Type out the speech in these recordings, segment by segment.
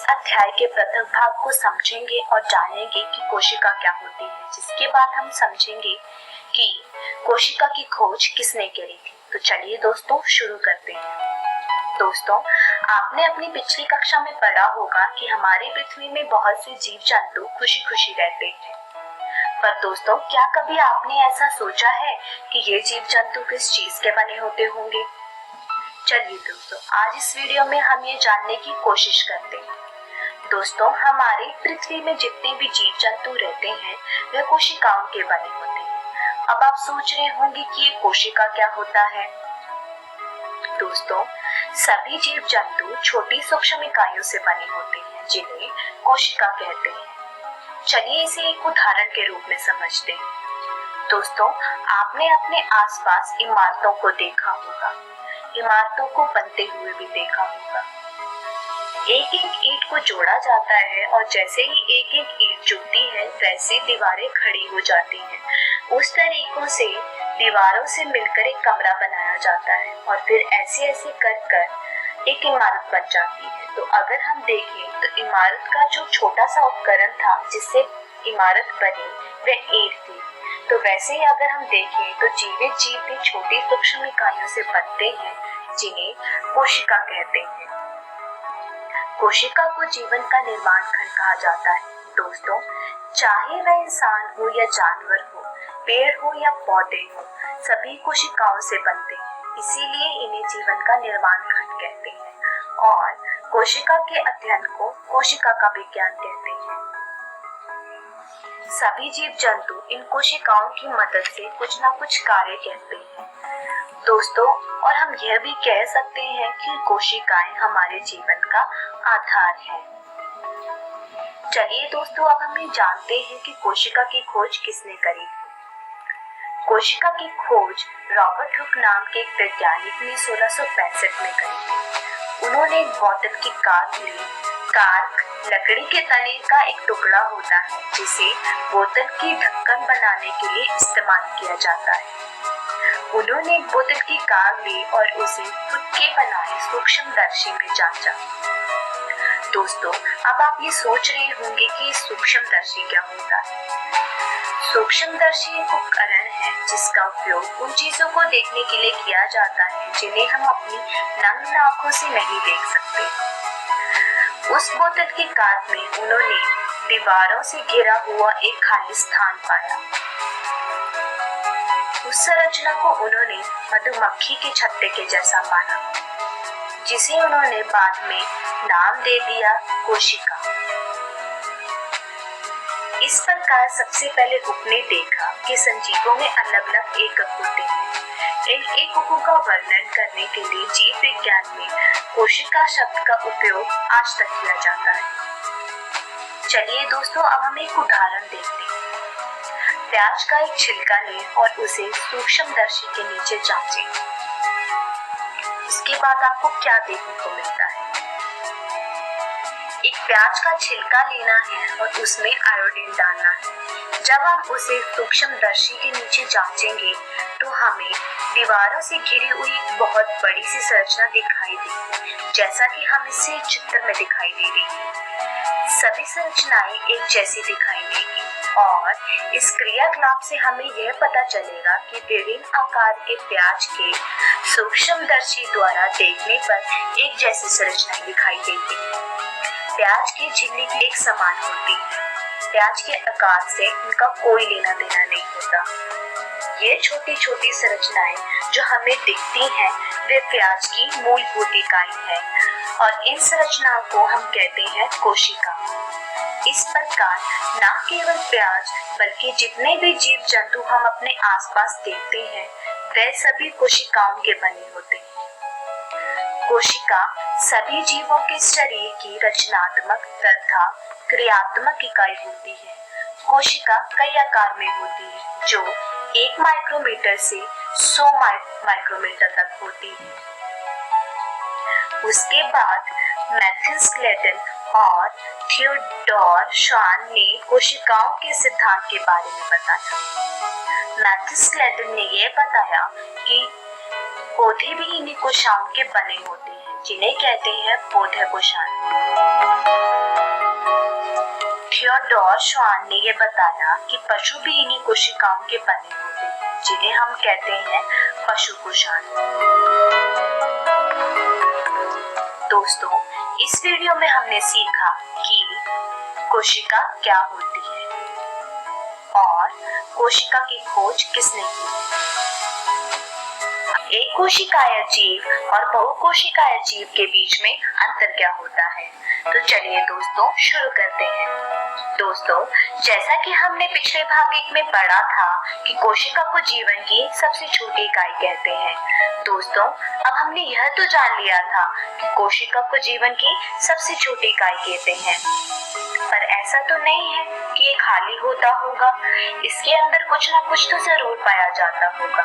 इस अध्याय के प्रथम भाग को समझेंगे और जानेंगे कि कोशिका क्या होती है, जिसके बाद हम समझेंगे कि कोशिका की खोज किसने करी थी। तो चलिए दोस्तों शुरू करते हैं। दोस्तों, आपने अपनी पिछली कक्षा में पढ़ा होगा कि हमारी पृथ्वी में बहुत से जीव जंतु खुशी खुशी रहते हैं। पर दोस्तों, क्या कभी आपने ऐसा सोचा है कि ये जीव जंतु किस चीज के बने होते होंगे? चलिए दोस्तों, आज इस वीडियो में हम ये जानने की कोशिश करते हैं। दोस्तों, हमारी पृथ्वी में जितने भी जीव जंतु रहते हैं वे कोशिकाओं के बने होते हैं। अब आप सोच रहे होंगे कि ये कोशिका क्या होता है। दोस्तों, सभी जीव जंतु छोटी सूक्ष्म इकाइयों से बने होते हैं जिन्हें कोशिका कहते हैं। चलिए इसे एक उदाहरण के रूप में समझते हैं। दोस्तों, आपने अपने आसपास इमारतों को देखा होगा, इमारतों को बनते हुए भी देखा होगा। एक एक ईंट को जोड़ा जाता है और जैसे ही एक एक ईंट जुड़ती है वैसे दीवारें खड़ी हो जाती हैं। उस तरीकों से दीवारों से मिलकर एक कमरा बनाया जाता है और फिर ऐसे ऐसे कर कर एक इमारत बन जाती है। तो अगर हम देखें तो इमारत का जो छोटा सा उपकरण था जिससे इमारत बनी वह ईंट थी। तो वैसे ही अगर हम देखें तो जीवित जीव भी छोटी सूक्ष्म इकाइयों से बनते हैं जिन्हें कोशिका कहते हैं। कोशिका को जीवन का निर्माण खंड कहा जाता है। दोस्तों, चाहे वह इंसान हो या जानवर हो, पेड़ हो या पौधे हो, सभी कोशिकाओं से बनते हैं। इसीलिए इन्हें जीवन का निर्माण खंड कहते हैं और कोशिका के अध्ययन को कोशिका का विज्ञान कहते हैं। सभी जीव जंतु इन कोशिकाओं की मदद से कुछ न कुछ कार्य करते हैं। दोस्तों, और हम यह भी कह सकते हैं कि कोशिकाएं हमारे जीवन का आधार है। चलिए दोस्तों, अब हम ये जानते हैं कि कोशिका की खोज किसने करी थी। कोशिका की खोज रॉबर्ट हुक नाम के एक वैज्ञानिक ने 1665 में करी थी। उन्होंने एक बोतल की कार्क ली। कार्क लकड़ी के तने का एक टुकड़ा होता है जिसे बोतल की ढक्कन बनाने के लिए इस्तेमाल किया जाता है। उन्होंने एक बोतल की कार्क ली और उसे खुद के बनाए सूक्ष्मदर्शी में जांचा। दोस्तों, अब आप ये सोच रहे होंगे कि सूक्ष्मदर्शी क्या होता है। सूक्ष्मदर्शी एक उपकरण है जिसका उपयोग उन चीजों को देखने के लिए किया जाता है जिन्हें हम अपनी नग्न आंखों से नहीं देख सकते। उस बोतल की कार्क में उन्होंने दीवारों से घिरा हुआ एक खाली स्थान पाया। उस संरचना को उन्होंने मधुमक्खी के छत्ते के जैसा माना, जिसे उन्होंने बाद में नाम दे दिया कोशिका। इस प्रकार सबसे पहले हुक ने देखा कि संजीवों में अलग अलग एकक होते हैं। इन एककों का वर्णन करने के लिए जीव विज्ञान में कोशिका शब्द का उपयोग आज तक किया जाता है। चलिए दोस्तों, अब हम एक उदाहरण देखते हैं। प्याज का एक छिलका लें और उसे सूक्ष्मदर्शी के नीचे जांचें। उसके बाद आपको क्या देखने को मिलता है? एक प्याज का छिलका लेना है और उसमें आयोडीन डालना है। जब हम उसे सूक्ष्मदर्शी के नीचे जांचेंगे तो हमें दीवारों से घिरी हुई बहुत बड़ी सी संरचना दिखाई देगी, जैसा कि हम इसे चित्र में दिखाई दे रही है। सभी संरचनाएं एक जैसी दिखाई देगी और इस क्रियाकलाप से हमें यह पता चलेगा कि विभिन्न आकार के प्याज के सूक्ष्मदर्शी द्वारा देखने पर एक जैसी संरचनाएं दिखाई देती हैं। प्याज की झिल्ली भी एक समान होती है। प्याज के आकार से इनका कोई लेना देना नहीं होता। ये छोटी छोटी संरचनाएं जो हमें दिखती हैं वे प्याज की मूलभूत इकाई है और इन संरचनाओं को हम कहते हैं कोशिका। इस प्रकार न केवल प्याज बल्कि जितने भी जीव जंतु हम अपने आसपास देखते हैं वे सभी कोशिकाओं के बने होते हैं। कोशिका सभी जीवों के शरीर की रचनात्मक तथा क्रियात्मक इकाई होती है। कोशिका कई आकार में होती है जो 1 माइक्रोमीटर से 100 माइक्रोमीटर तक होती है। उसके बाद मैथ्यू स्लेटन और थियोडोर श्वान ने कोशिकाओं के सिद्धांत के बारे में बताया। मैथ्यू स्लेटन ने यह बताया कि पौधे भी इन्हीं कोशिकाओं के बने होते हैं जिन्हें कहते हैं पौधे कोशिकाएं। थियोडोर श्वान ने यह बताया कि पशु भी इन्हीं कोशिकाओं के बने होते हैं, जिन्हें हम कहते हैं पशु कोशान। दोस्तों, इस वीडियो में हमने सीखा कि कोशिका क्या होती है और कोशिका की खोज किसने की। एक कोशिकाय जीव और बहुकोशिकाय जीव के बीच में अंतर क्या होता है? तो चलिए दोस्तों शुरू करते हैं। दोस्तों, जैसा कि हमने पिछले भाग 1 में पढ़ा था कि कोशिका को जीवन की सबसे छोटी इकाई कहते हैं। दोस्तों, अब हमने यह तो जान लिया था कि कोशिका को जीवन की सबसे छोटी इकाई कहते हैं, पर ऐसा तो नहीं है कि ये खाली होता होगा, इसके अंदर कुछ ना कुछ तो जरूर पाया जाता होगा।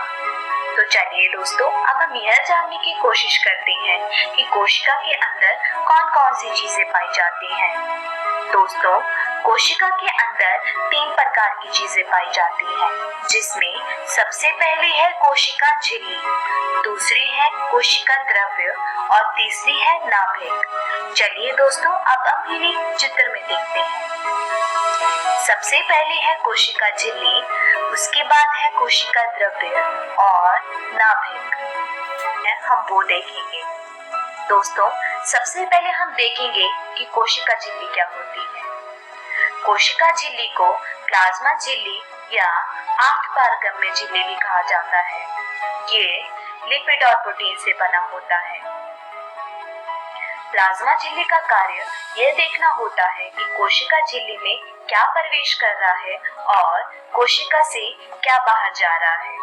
तो चलिए दोस्तों, अब हम यह जानने की कोशिश करते हैं कि कोशिका के अंदर कौन कौन सी चीजें पाई जाती हैं। दोस्तों, कोशिका के अंदर 3 प्रकार की चीजें पाई जाती हैं, जिसमें सबसे पहली है कोशिका झिल्ली, दूसरी है कोशिका द्रव्य और तीसरी है नाभिक। चलिए दोस्तों, अब हम इन्हें चित्र में देखते हैं। सबसे पहले है कोशिका झिल्ली, उसके बाद है कोशिका द्रव्य और नाभिक। हम वो देखेंगे। दोस्तों, सबसे पहले हम देखेंगे कि कोशिका झिल्ली क्या होती है। कोशिका झिल्ली को प्लाज्मा झिल्ली या 8 पारगम्य झिल्ली भी कहा जाता है। ये लिपिड और प्रोटीन से बना होता है। प्लाज्मा झिल्ली का कार्य यह देखना होता है कि कोशिका झिल्ली में क्या प्रवेश कर रहा है और कोशिका से क्या बाहर जा रहा है।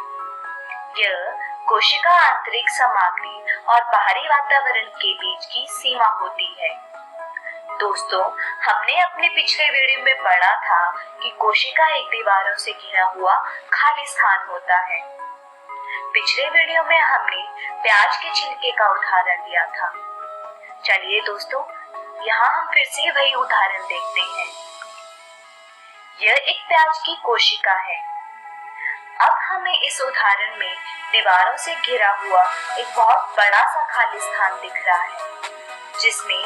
यह कोशिका आंतरिक सामग्री और बाहरी वातावरण के बीच की सीमा होती है। दोस्तों, हमने अपने पिछले वीडियो में पढ़ा था कि कोशिका एक दीवारों से घिरा हुआ खाली स्थान होता है। पिछले वीडियो में हमने प्याज के छिलके का उदाहरण लिया था। चलिए दोस्तों, यहाँ हम फिर से वही उदाहरण देखते हैं। यह एक प्याज की कोशिका है। अब हमें इस उदाहरण में दीवारों से घिरा हुआ एक बहुत बड़ा सा खाली स्थान दिख रहा है, जिसमें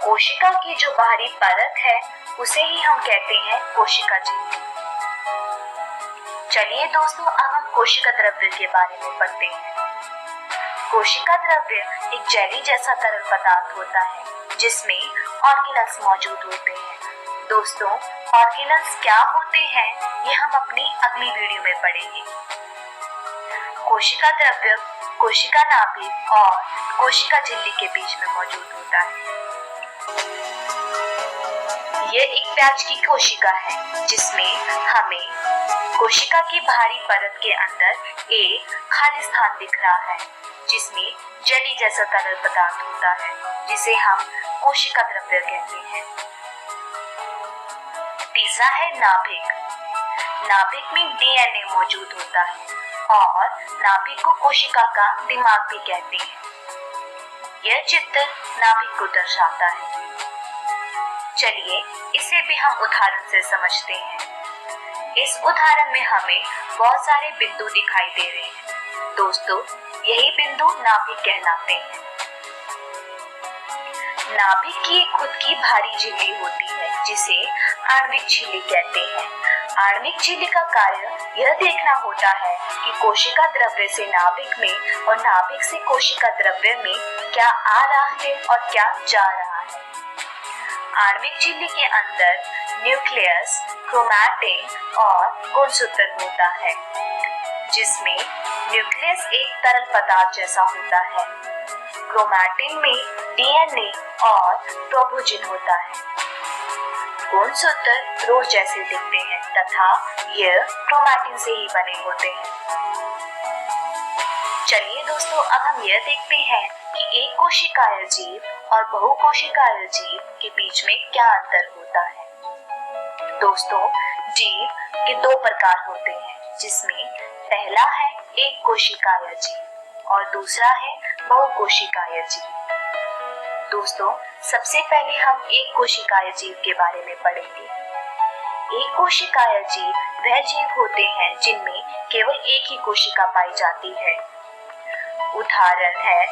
कोशिका की जो बाहरी परत है उसे ही हम कहते हैं कोशिका झिल्ली। चलिए दोस्तों, अब हम कोशिका द्रव्य के बारे में पढ़ते हैं। कोशिका द्रव्य एक जेली जैसा तरल पदार्थ होता है, जिसमें ऑर्गेनल्स मौजूद होते हैं। दोस्तों, ऑर्गेनल्स क्या होते हैं ये हम अपनी अगली वीडियो में पढ़ेंगे। कोशिका द्रव्य कोशिका नाभिक और कोशिका झिल्ली के बीच में मौजूद होता है। यह एक प्याज की कोशिका है, जिसमें हमें कोशिका की बाहरी परत के अंदर एक खाली स्थान दिख रहा है, जिसमें जेली जैसा तरल पदार्थ होता है, जिसे हम कोशिका द्रव्य कहते हैं। तीसरा है नाभिक। नाभिक में डीएनए मौजूद होता है और नाभिक को कोशिका का दिमाग भी कहते हैं। यह चित्र नाभिक को दर्शाता है। चलिए इसे भी हम उदाहरण से समझते हैं। इस उदाहरण में हमें बहुत सारे बिंदु दिखाई दे रहे हैं। दोस्तों, यही बिंदु नाभिक कहलाते हैं। नाभिक की खुद की भारी झिल्ली होती है, जिसे आणविक झिल्ली कहते हैं। आणविक झिल्ली का कार्य यह देखना होता है कि कोशिका द्रव्य से नाभिक में और नाभिक से कोशिका द्रव्य में क्या आ रहा है और क्या जा रहा है। आणविक झिल्ली के अंदर न्यूक्लियस, क्रोमैटिन और गुणसूत्र होता है, जिसमें न्यूक्लियस एक तरल पदार्थ जैसा होता है। क्रोमैटिन में डीएनए और प्रोभूजिन होता है। गुणसूत्र रोड जैसे दिखते हैं तथा यह क्रोमैटिन से ही बने होते हैं। चलिए दोस्तों, अब हम यह देखते हैं कि एक कोशिकाय जीव और बहुकोशिकाय जीव के बीच में क्या अंतर होता है। दोस्तों, जीव के 2 प्रकार होते हैं, जिसमें पहला है एक कोशिकाय जीव और दूसरा है बहुकोशिकाय जीव। दोस्तों, सबसे पहले हम एक कोशिकाय जीव के बारे में पढ़ेंगे। एक कोशिकाय जीव वह जीव होते हैं जिनमें केवल एक ही कोशिका पाई जाती है। उदाहरण है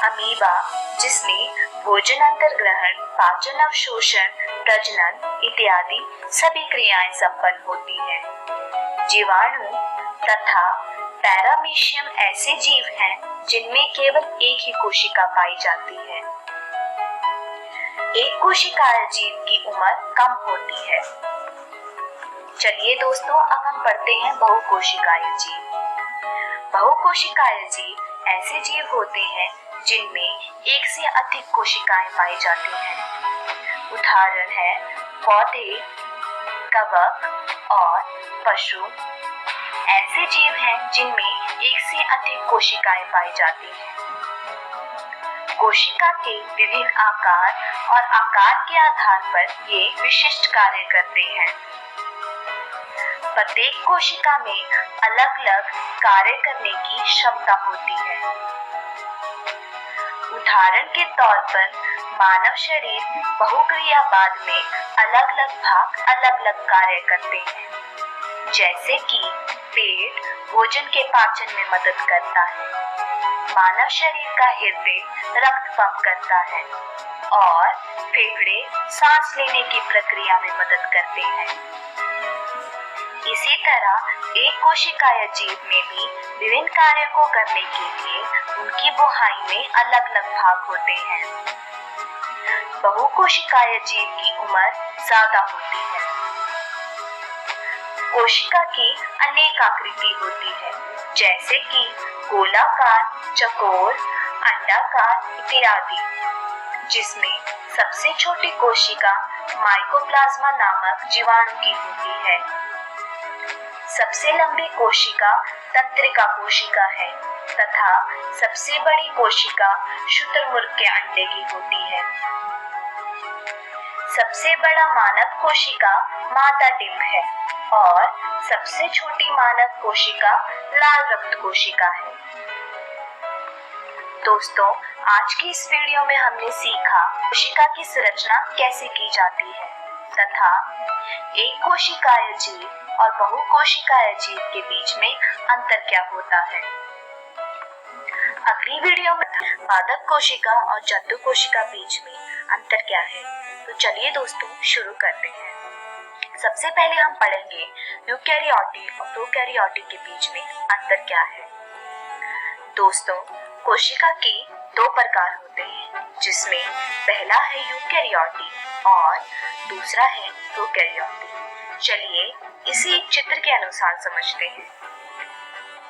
अमीबा, जिसमें भोजन अंतर्ग्रहण, पाचन, अवशोषण, प्रजनन इत्यादि सभी क्रियाएं संपन्न होती हैं। जीवाणु तथा पैरामीशियम ऐसे जीव हैं जिनमें केवल एक ही कोशिका पाई जाती है। एक कोशिकाय जीव की उम्र कम होती है। चलिए दोस्तों, अब हम पढ़ते हैं बहुकोशिकाय जीव। बहुकोशिकाय जीव ऐसे जीव होते हैं जिनमें एक से अधिक कोशिकाएं पाई जाती हैं। उदाहरण है पौधे, कवक और पशु ऐसे जीव हैं जिनमें एक से अधिक कोशिकाएं पाई जाती हैं। कोशिका के विभिन्न आकार और आकार के आधार पर ये विशिष्ट कार्य करते हैं। प्रत्येक कोशिका में अलग अलग कार्य करने की क्षमता होती है। उदाहरण के तौर पर मानव शरीर बहुक्रिया बाद में अलग अलग भाग अलग अलग कार्य करते हैं। जैसे कि पेट भोजन के पाचन में मदद करता है, मानव शरीर का हृदय रक्त पंप करता है और फेफड़े सांस लेने की प्रक्रिया में मदद करते हैं। इसी तरह एक कोशिकाय जीव में भी विभिन्न कार्यों को करने के लिए उनकी बुहाई में अलग अलग भाग होते हैं। बहुकोशिकाय जीव की उम्र ज्यादा होती है। कोशिका की अनेक आकृति होती है, जैसे कि गोलाकार, चौकोर, अंडाकार इत्यादि, जिसमें सबसे छोटी कोशिका माइकोप्लाज्मा नामक जीवाणु की होती है। सबसे लंबी कोशिका तंत्रिका कोशिका है तथा सबसे बड़ी कोशिका शुतुरमुर्ग के अंडे की होती है। सबसे बड़ा मानव कोशिका मादा डिंब है और सबसे छोटी मानव कोशिका लाल रक्त कोशिका है। दोस्तों, आज की इस वीडियो में हमने सीखा कोशिका की संरचना कैसे की जाती है तथा एक कोशिकाय जीव और बहुकोशिकाय जीव के बीच में अंतर क्या होता है। अगली वीडियो में पादप कोशिका और जंतु कोशिका बीच में अंतर क्या है। तो चलिए दोस्तों, शुरू करते हैं। सबसे पहले हम पढ़ेंगे यूकैरियोटी और प्रोकैरियोटी के बीच में अंतर क्या है। दोस्तों, कोशिका के दो प्रकार होते हैं, जिसमें पहला है यूकैरियोटी और दूसरा है प्रोकैरियोटी। चलिए इसे एक चित्र के अनुसार समझते हैं।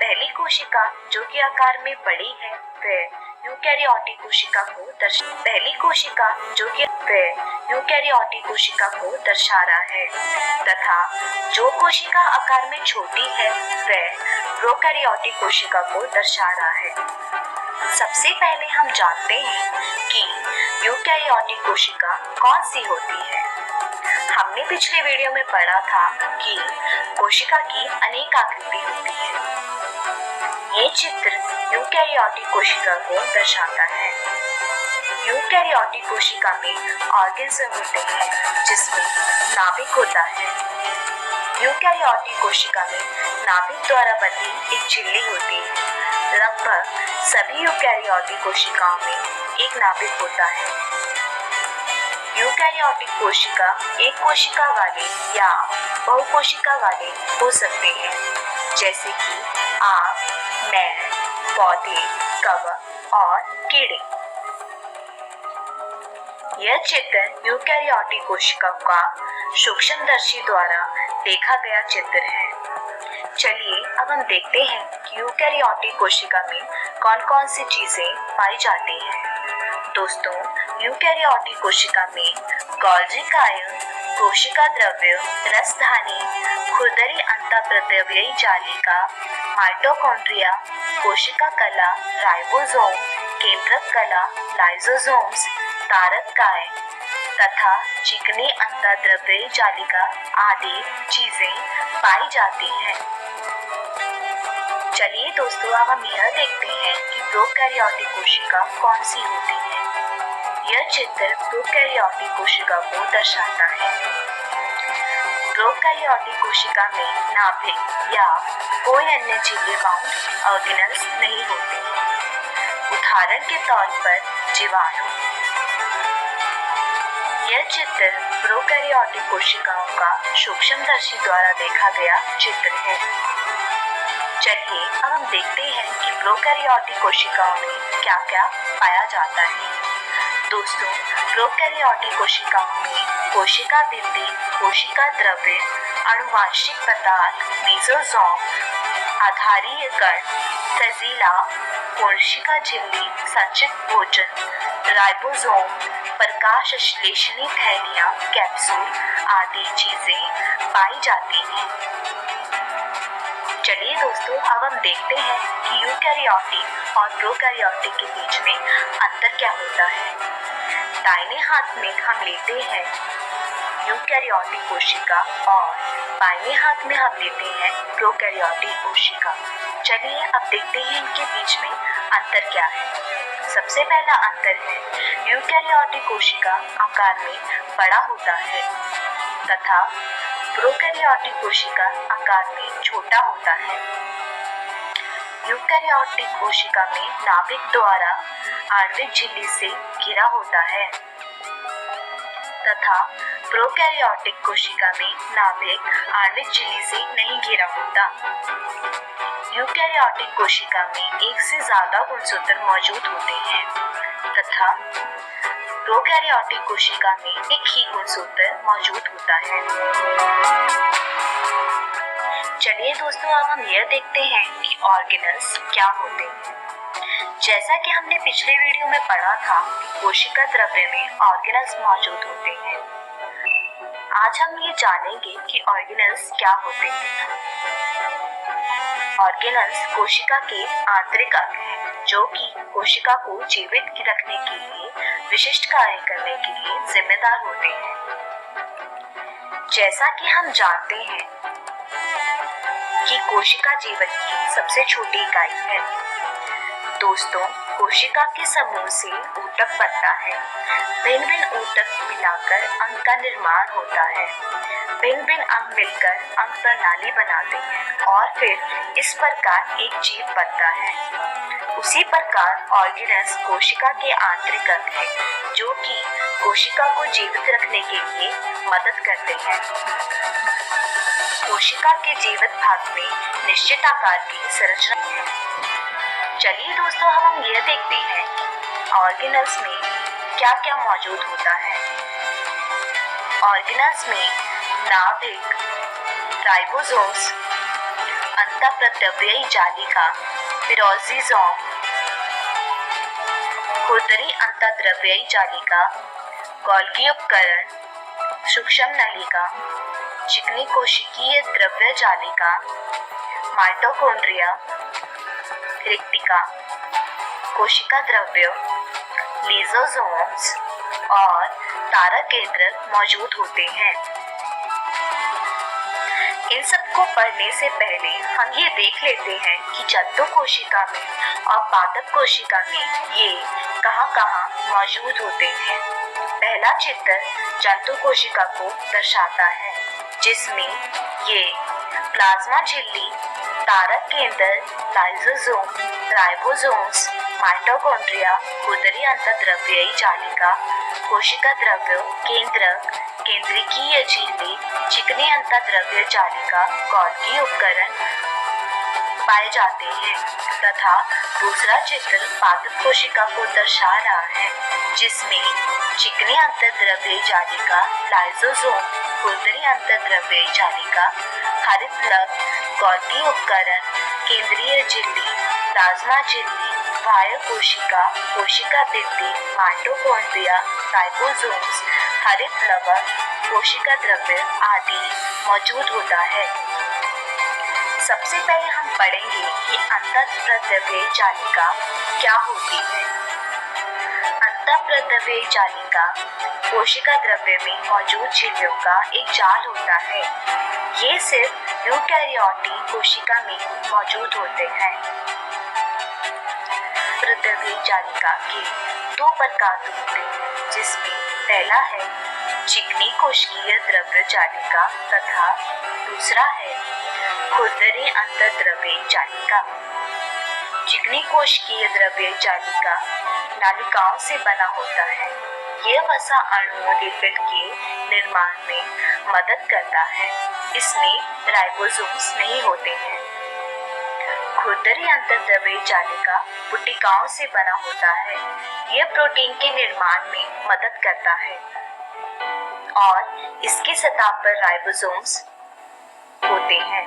पहली कोशिका जो कि आकार में बड़ी है वह यूकैरियोटिक कोशिका को दर्शा रहा है तथा जो कोशिका आकार में छोटी है वह प्रोकैरियोटिक कोशिका को दर्शा रहा है। सबसे पहले हम जानते हैं कि यूकैरियोटिक कोशिका कौन सी होती है। हमने पिछले वीडियो में पढ़ा था कि कोशिका की अनेक आकृति होती है। ये चित्र यूकैरियोटिक कोशिका को दर्शाता है। यूकैरियोटिक कोशिका में ऑर्गन्स होते हैं, जिसमें नाभिक होता है। यूकैरियोटिक कोशिका में नाभिक द्वारा बनी एक झिल्ली होती है। लगभग सभी यूकैरियोटिक कोशिकाओं में एक नाभिक होता है। यूकैरियोटिक कोशिका एक कोशिका वाले या बहुकोशिका वाले हो सकते हैं, जैसे कि आप, मैं, पौधे, कवक और कीड़े। यह चित्र यूकैरियोटिक कोशिका का सूक्ष्मदर्शी द्वारा देखा गया चित्र है। चलिए अब हम देखते हैं कि यूकैरियोटिक कोशिका में कौन कौन सी चीजें पाई जाती हैं। दोस्तों, यूकैरियोटिक कोशिका में गोल्गी कायल, कोशिका द्रव्य, रसधानी, खुरदरी अंतःप्रद्रव्ययी जालिका, माइटोकॉन्ड्रिया, कोशिका कला, राइबोसोम, केंद्रक कला, लाइसोसोम्स, तारक काय तथा चिकनी अंतःद्रव्ययी जालिका आदि चीजें पाई जाती हैं। चलिए दोस्तों, अब हम यह देखते हैं कि प्रोकैरियोटिक कोशिका कौन सी होती है। यह चित्र प्रोकैरियोटिक कोशिका को दर्शाता है। प्रोकैरियोटिक कोशिका में नाभिक या कोई अन्य झिल्ली बाउंड ऑर्गेनल्स नहीं होते हैं। उदाहरण के तौर पर जीवाणु। यह चित्र प्रोकैरियोटिक कोशिकाओं का सूक्ष्मदर्शी द्वारा देखा गया चित्र है। चलिए अब हम देखते हैं कि प्रोकैरियोटिक कोशिकाओं में क्या क्या पाया जाता है। दोस्तों, प्रोकैरियोटिक कोशिकाओं में कोशिका भित्ति, कोशिका द्रव्य, आनुवांशिक पदार्थ, मेसोसोम, आधारीय कण, फजीला, कोशिका झिल्ली, संचित भोजन, राइबोसोम, प्रकाश संश्लेषणी थैलियां, कैप्सूल आदि चीजें पाई जाती हैं। चलिए दोस्तों, अब हम देखते हैं कि यूकैरियोटिक और प्रोकैरियोटिक के बीच में अंतर क्या होता है। दाहिने हाथ में हम लेते हैं यूकैरियोटिक कोशिका और बाएं हाथ में हम लेते हैं प्रोकैरियोटिक कोशिका। चलिए अब देखते हैं इनके बीच में अंतर क्या है। सबसे पहला अंतर है यूकैरियोटिक कोशिका आकार में बड़ा होता है तथा प्रोकैरियोटिक कोशिका आकार में छोटा होता है। यूकैरियोटिक कोशिका में नाभिक द्वारा आणविक झिल्ली से घिरा होता है तथा प्रोकैरियोटिक कोशिका में नाभिक आणविक झिल्ली से नहीं घिरा होता। यूकैरियोटिक कोशिका में एक से ज्यादा गुणसूत्र मौजूद होते हैं तथा प्रोकैरियोटिक कोशिका में एक ही गुणसूत्र मौजूद होता है। चलिए दोस्तों, अब हम यह देखते हैं कि ऑर्गेनल्स क्या होते हैं। जैसा कि हमने पिछले वीडियो में पढ़ा था कि कोशिका द्रव्य में ऑर्गेनल्स मौजूद होते हैं। आज हम ये जानेंगे कि ऑर्गेनल्स क्या होते हैं। ऑर्गेनल्स कोशिका के आंतरिक अंग हैं जो कि कोशिका को जीवित रखने के लिए, विशिष्ट कार्य करने के लिए जिम्मेदार होते हैं। जैसा कि हम जानते हैं कि कोशिका जीवन की सबसे छोटी इकाई है। दोस्तों, कोशिका के समूह से ऊतक बनता है। भिन्न भिन्न ऊतक मिलाकर अंग का निर्माण होता है। भिन्न भिन्न अंग मिलकर अंग प्रणाली बनाते हैं और फिर इस प्रकार एक जीव बनता है। उसी प्रकार ऑर्गेनल्स कोशिका के आंतरिक अंग है जो कि कोशिका को जीवित रखने के लिए मदद करते हैं। कोशिका के जीवित भाग में निश्चित आकार की संरचना है। चलिए दोस्तों, अब हम यह देखते हैं कि ऑर्गेनल्स में क्या क्या मौजूद होता है। ऑर्गेनल्स में नाभिक, राइबोसोम्स, अंतःप्रद्रव्ययी जालिका, पिरोक्सिसोम, खुरदरी अंतःद्रव्ययी जालिका, गोल्गी उपकरण, सूक्ष्म नलिका, चिकनी कोशिकीय द्रव्य जालिका, माइटोकॉन्ड्रिया, रिक्तिका, कोशिका द्रव्य, लिसोसोम्स और तारक केंद्र मौजूद होते हैं। इन सबको पढ़ने से पहले हम ये देख लेते हैं कि जंतु कोशिका में और पादप कोशिका में ये कहाँ-कहाँ मौजूद होते हैं। पहला चित्र जंतु कोशिका को दर्शाता है जिसमें ये प्लाज्मा झिल्ली, तारक केंद्र, लाइसोसोम, राइबोसोम्स, माइटोकॉन्ड्रिया, खुरदरी अंतःद्रव्ययी जालिका, कोशिका द्रव्य केंद्रक, केंद्रीकीय झिल्ली, चिकनी अंतःद्रव्य जालिका, गोल्गी उपकरण पाए जाते हैं तथा दूसरा चित्र पादप कोशिका को दर्शा रहा है जिसमें चिकनी अंतःद्रव्ययी जालिका, लाइसोसोम, खुरदरी अंतःद्रव्ययी जालिका, हरित लग, गोल्गी उपकरण, केंद्रीय झिल्ली, प्लाज्मा झिल्ली, बाह्य कोशिका, कोशिका भित्ति, माइटोकॉन्ड्रिया, राइबोसोम्स, हरित लवक, कोशिका द्रव्य आदि मौजूद होता है। सबसे पहले हम पढ़ेंगे कि अंतःप्रद्रव्ययी जालिका क्या होती है। अंतःप्रद्रव्ययी जालिका कोशिका द्रव्य में मौजूद झिल्लियों का एक जाल होता है। ये सिर्फ यूकैरियोटिक कोशिका में मौजूद होते हैं। प्रद्रव्ययी जालिका के दो प्रकार होते हैं जिसमें पहला है चिकनी कोशिकीय द्रव्य जालिका तथा दूसरा है खुरदरी अंतःद्रव्ययी जालिका। चिकनी कोशिकीय द्रव्य जालिका नालिकाओं से बना होता है। यह वसा अणुओं लिपिड के निर्माण में मदद करता है। इसमें राइबोसोम्स नहीं होते हैं। खुरदरी अंतर्द्रव्यीय जालिका पुटिकाओं से बना होता है। यह प्रोटीन के निर्माण में मदद करता है और इसकी सतह पर राइबोसोम्स होते हैं।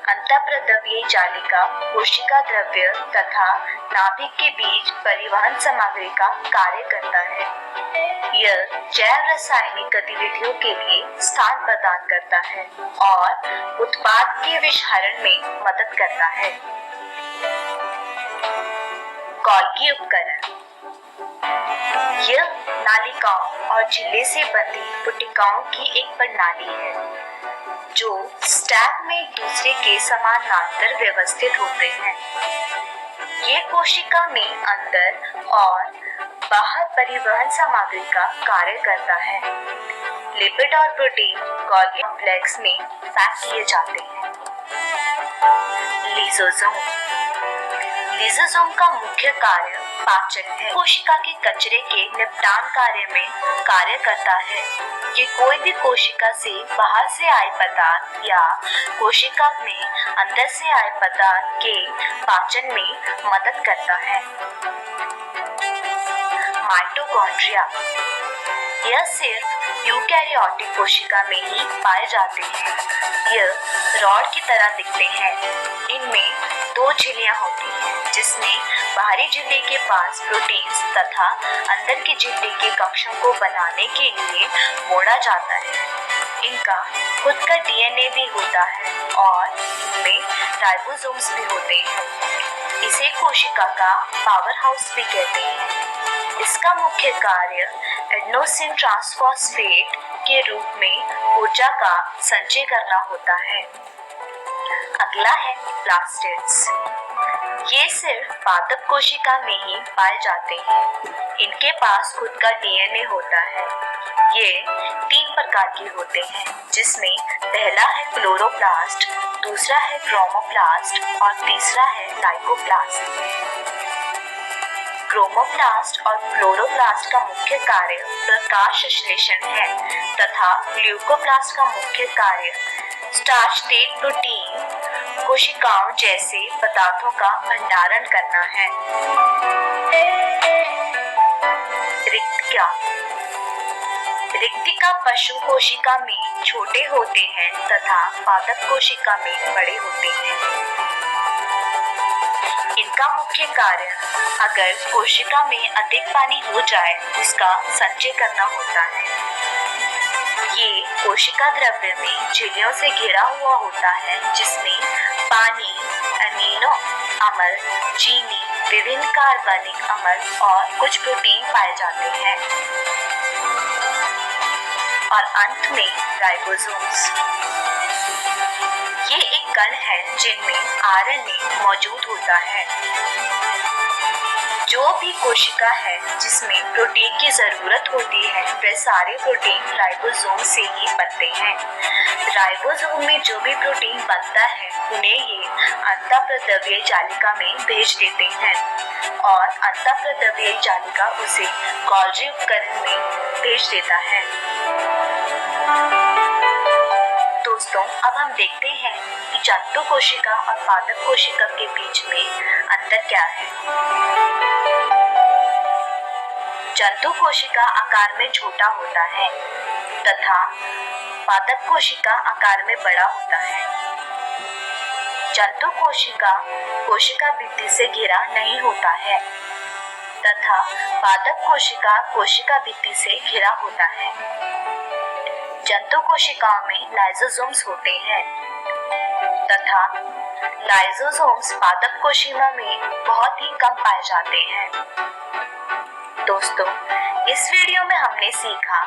अंतःप्रद्रव्यीय जालिका कोशिका द्रव्य तथा नाभिक के बीच परिवहन सामग्री का कार्य करता है। यह जैव रासायनिक गतिविधियों के लिए स्थान प्रदान करता है और उत्पाद के विषहरण में मदद करता है। गोल्गी उपकरण यह नालिकाओं और झिल्ली से बंधी पुटिकाओं की एक प्रणाली है जो स्टैक में एक दूसरे के समानांतर व्यवस्थित होते हैं। ये कोशिका में अंदर और बाहर परिवहन सामग्री का कार्य करता है। लिपिड और प्रोटीन गोल्गी कॉम्प्लेक्स में पैक किए जाते हैं। लिसोसोम लिसोसोम का मुख्य कार्य पाचन है। कोशिका के कचरे के निपटान कार्य में कार्य करता है। ये कोई भी कोशिका से बाहर से आए पदार्थ या कोशिका में अंदर से आए पदार्थ के पाचन में मदद करता है। माइटोकॉन्ड्रिया यह सिर्फ यूकैरियोटिक कोशिका में ही पाए जाते हैं। यह रॉड की तरह दिखते हैं। इनमें दो झिल्लियां होती हैं जिसमें बाहरी झिल्ली के पास प्रोटीन्स तथा अंदर की झिल्ली के कक्षों को बनाने के लिए मोड़ा जाता है। इनका खुद का डीएनए भी होता है और इनमें राइबोसोम्स भी होते हैं। इसे कोशिका का पावर हाउस भी कहते हैं। इसका मुख्य कार्य एडेनोसिन ट्रांसफॉस्फेट के रूप में ऊर्जा का संचय करना होता है। अगला है प्लास्टिड्स। ये सिर्फ पादप कोशिका में ही पाए जाते हैं। इनके पास खुद का डीएनए होता है। ये 3 प्रकार के होते हैं जिसमें पहला है क्लोरोप्लास्ट, दूसरा है क्रोमोप्लास्ट और तीसरा है लाइकोप्लास्ट। क्रोमोप्लास्ट और क्लोरोप्लास्ट का मुख्य कार्य प्रकाश संश्लेषण है तथा ल्यूकोप्लास्ट का मुख्य कार्य स्टार्च तेल प्रोटीन कोशिकाओं जैसे पदार्थों का भंडारण करना है। रिक्तिका पशु कोशिका में छोटे होते हैं तथा पादप कोशिका में बड़े होते हैं। इनका मुख्य कार्य अगर कोशिका में अधिक पानी हो जाए उसका संचय करना होता है। ये कोशिका द्रव्य में झिल्लियों से घिरा हुआ होता है जिसमें पानी, अमीनो अम्ल, चीनी, विभिन्न कार्बनिक अम्ल और कुछ प्रोटीन पाए जाते हैं। और अंत में राइबोसोम्स। ये एक कण है जिनमें आरएनए मौजूद होता है। जो भी कोशिका है जिसमें प्रोटीन की जरूरत होती है वे सारे प्रोटीन राइबोसोम से ही बनते हैं। राइबोसोम में जो भी प्रोटीन बनता है उन्हें ये अंतःप्रद्रव्यीय जालिका में भेज देते हैं और अंतःप्रद्रव्यीय जालिका उसे गोल्गी उपकरण में भेज देता है। दोस्तों, अब हम देखते हैं कि जंतु कोशिका और पादप कोशिका के बीच में अंतर क्या है। जंतु कोशिका आकार में छोटा होता है तथा पादप कोशिका आकार में बड़ा होता है। जंतु कोशिका कोशिका भित्ति से घिरा नहीं होता है तथा पादप कोशिका कोशिका भित्ति से घिरा होता है। जंतु कोशिकाओं में लाइसोसोम्स होते हैं तथा लाइसोसोम्स पादप कोशिका में बहुत ही कम पाए जाते हैं। दोस्तों, इस वीडियो में हमने सीखा